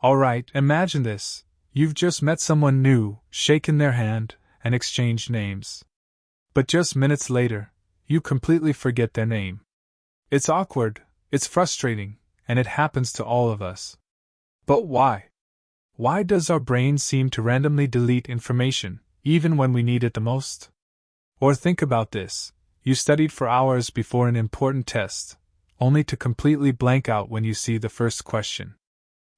Alright, imagine this. You've just met someone new, shaken their hand, and exchanged names. But just minutes later, you completely forget their name. It's awkward, it's frustrating, and it happens to all of us. But why? Why does our brain seem to randomly delete information, even when we need it the most? Or think about this. You studied for hours before an important test, only to completely blank out when you see the first question.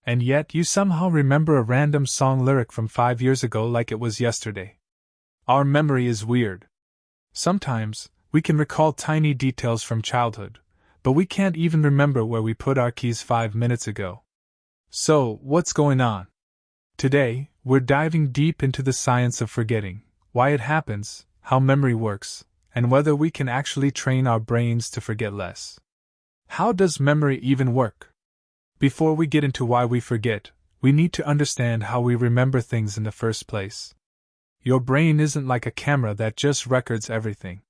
And yet you somehow remember a random song lyric from 5 years ago like it was yesterday. Our memory is weird. Sometimes, we can recall tiny details from childhood, but we can't even remember where we put our keys 5 minutes ago. So, what's going on? Today, we're diving deep into the science of forgetting, why it happens, how memory works, and whether we can actually train our brains to forget less. How does memory even work? Before we get into why we forget, we need to understand how we remember things in the first place. Your brain isn't like a camera that just records everything.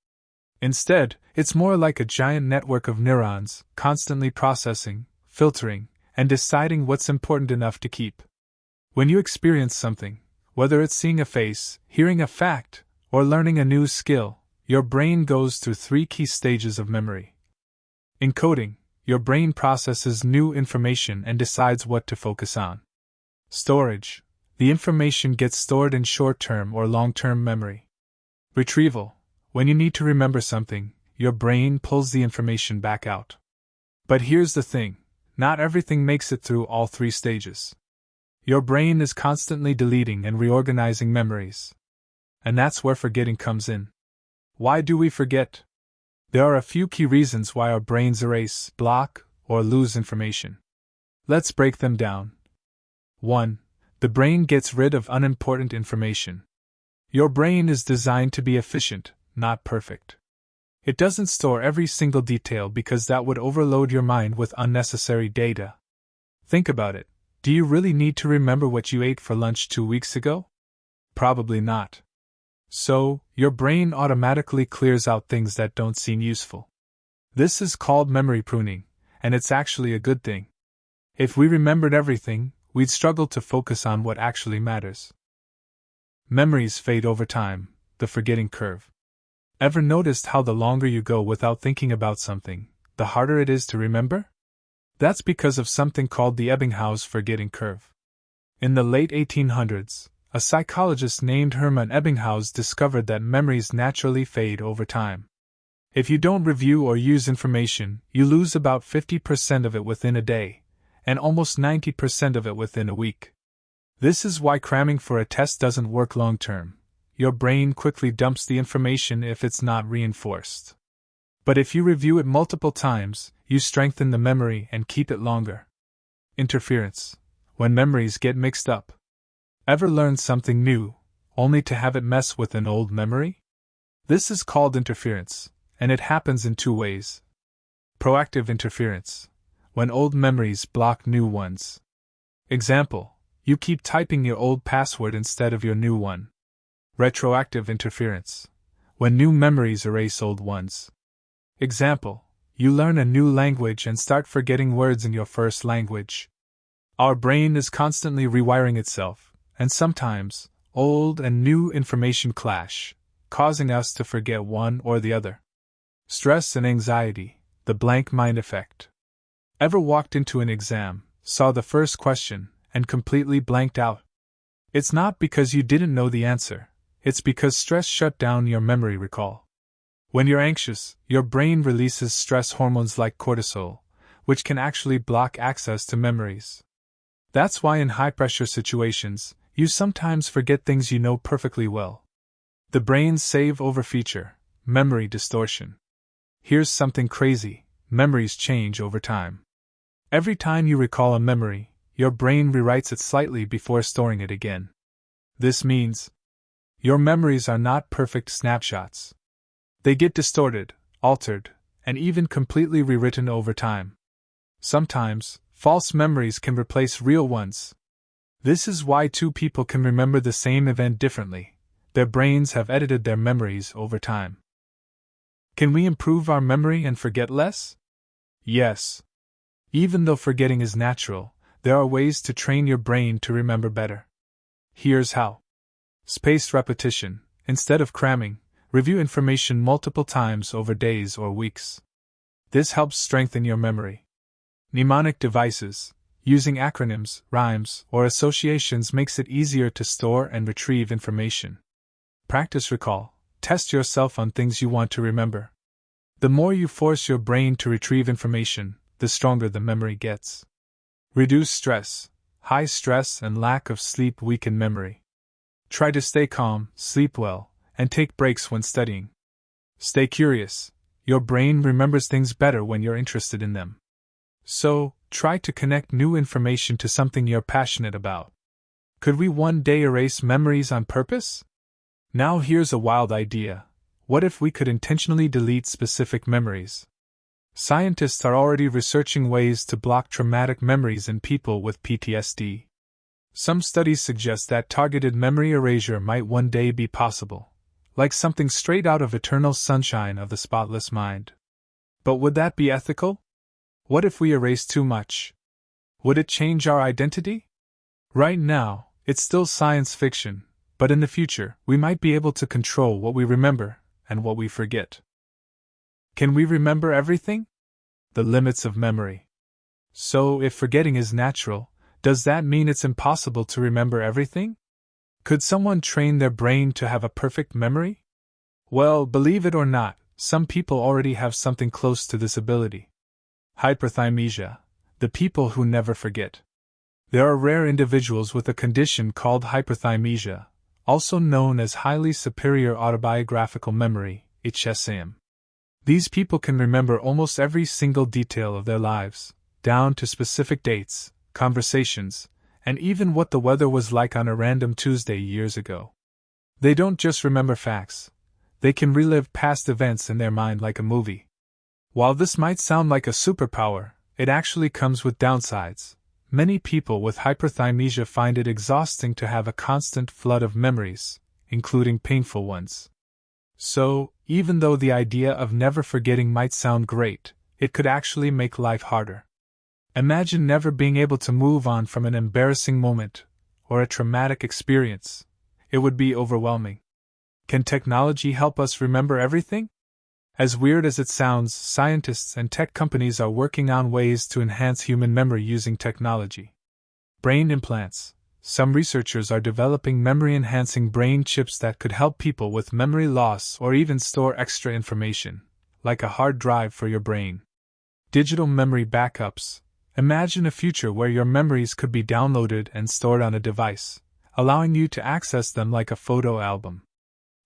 Instead, it's more like a giant network of neurons, constantly processing, filtering, and deciding what's important enough to keep. When you experience something, whether it's seeing a face, hearing a fact, or learning a new skill, your brain goes through 3 key stages of memory. Encoding, your brain processes new information and decides what to focus on. Storage, the information gets stored in short-term or long-term memory. Retrieval, when you need to remember something, your brain pulls the information back out. But here's the thing, not everything makes it through all 3 stages. Your brain is constantly deleting and reorganizing memories. And that's where forgetting comes in. Why do we forget? There are a few key reasons why our brains erase, block, or lose information. Let's break them down. 1. The brain gets rid of unimportant information. Your brain is designed to be efficient, not perfect. It doesn't store every single detail because that would overload your mind with unnecessary data. Think about it. Do you really need to remember what you ate for lunch 2 weeks ago? Probably not. So, your brain automatically clears out things that don't seem useful. This is called memory pruning, and it's actually a good thing. If we remembered everything, we'd struggle to focus on what actually matters. Memories fade over time, the forgetting curve. Ever noticed how the longer you go without thinking about something, the harder it is to remember? That's because of something called the Ebbinghaus forgetting curve. In the late 1800s, a psychologist named Hermann Ebbinghaus discovered that memories naturally fade over time. If you don't review or use information, you lose about 50% of it within a day, and almost 90% of it within a week. This is why cramming for a test doesn't work long term. Your brain quickly dumps the information if it's not reinforced. But if you review it multiple times, you strengthen the memory and keep it longer. Interference. When memories get mixed up. Ever learned something new, only to have it mess with an old memory? This is called interference, and it happens in 2 ways. Proactive interference. When old memories block new ones. Example, you keep typing your old password instead of your new one. Retroactive interference. When new memories erase old ones. Example, you learn a new language and start forgetting words in your first language. Our brain is constantly rewiring itself, and sometimes, old and new information clash, causing us to forget one or the other. Stress and anxiety, the blank mind effect. Ever walked into an exam, saw the first question, and completely blanked out? It's not because you didn't know the answer, it's because stress shut down your memory recall. When you're anxious, your brain releases stress hormones like cortisol, which can actually block access to memories. That's why in high-pressure situations, you sometimes forget things you know perfectly well. The brain's save-over feature, memory distortion. Here's something crazy, memories change over time. Every time you recall a memory, your brain rewrites it slightly before storing it again. This means your memories are not perfect snapshots. They get distorted, altered, and even completely rewritten over time. Sometimes, false memories can replace real ones. This is why 2 people can remember the same event differently. Their brains have edited their memories over time. Can we improve our memory and forget less? Yes. Even though forgetting is natural, there are ways to train your brain to remember better. Here's how. Spaced repetition. Instead of cramming, review information multiple times over days or weeks. This helps strengthen your memory. Mnemonic devices. Using acronyms, rhymes, or associations makes it easier to store and retrieve information. Practice recall. Test yourself on things you want to remember. The more you force your brain to retrieve information, the stronger the memory gets. Reduce stress. High stress and lack of sleep weaken memory. Try to stay calm, sleep well, and take breaks when studying. Stay curious. Your brain remembers things better when you're interested in them. So, try to connect new information to something you're passionate about. Could we one day erase memories on purpose? Now here's a wild idea. What if we could intentionally delete specific memories? Scientists are already researching ways to block traumatic memories in people with PTSD. Some studies suggest that targeted memory erasure might one day be possible, like something straight out of Eternal Sunshine of the Spotless Mind. But would that be ethical? What if we erase too much? Would it change our identity? Right now, it's still science fiction, but in the future, we might be able to control what we remember and what we forget. Can we remember everything? The limits of memory. So, if forgetting is natural, does that mean it's impossible to remember everything? Could someone train their brain to have a perfect memory? Well, believe it or not, some people already have something close to this ability. Hyperthymesia, the people who never forget. There are rare individuals with a condition called hyperthymesia, also known as highly superior autobiographical memory, HSAM. These people can remember almost every single detail of their lives, down to specific dates, conversations, and even what the weather was like on a random Tuesday years ago. They don't just remember facts, they can relive past events in their mind like a movie. While this might sound like a superpower, it actually comes with downsides. Many people with hyperthymesia find it exhausting to have a constant flood of memories, including painful ones. So, even though the idea of never forgetting might sound great, it could actually make life harder. Imagine never being able to move on from an embarrassing moment or a traumatic experience. It would be overwhelming. Can technology help us remember everything? As weird as it sounds, scientists and tech companies are working on ways to enhance human memory using technology. Brain implants. Some researchers are developing memory-enhancing brain chips that could help people with memory loss or even store extra information, like a hard drive for your brain. Digital memory backups. Imagine a future where your memories could be downloaded and stored on a device, allowing you to access them like a photo album.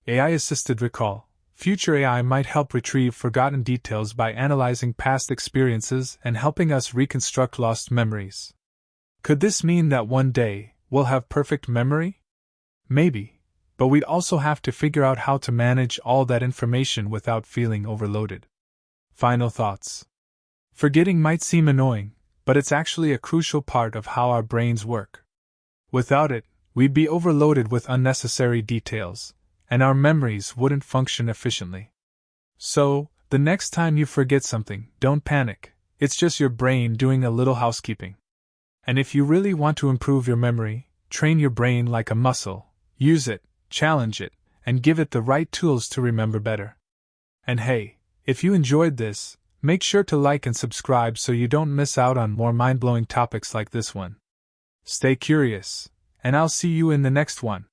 AI-assisted recall. Future AI might help retrieve forgotten details by analyzing past experiences and helping us reconstruct lost memories. Could this mean that one day, we'll have perfect memory? Maybe, but we'd also have to figure out how to manage all that information without feeling overloaded. Final thoughts. Forgetting might seem annoying, but it's actually a crucial part of how our brains work. Without it, we'd be overloaded with unnecessary details, and our memories wouldn't function efficiently. So, the next time you forget something, don't panic. It's just your brain doing a little housekeeping. And if you really want to improve your memory, train your brain like a muscle. Use it, challenge it, and give it the right tools to remember better. And hey, if you enjoyed this, make sure to like and subscribe so you don't miss out on more mind-blowing topics like this one. Stay curious, and I'll see you in the next one.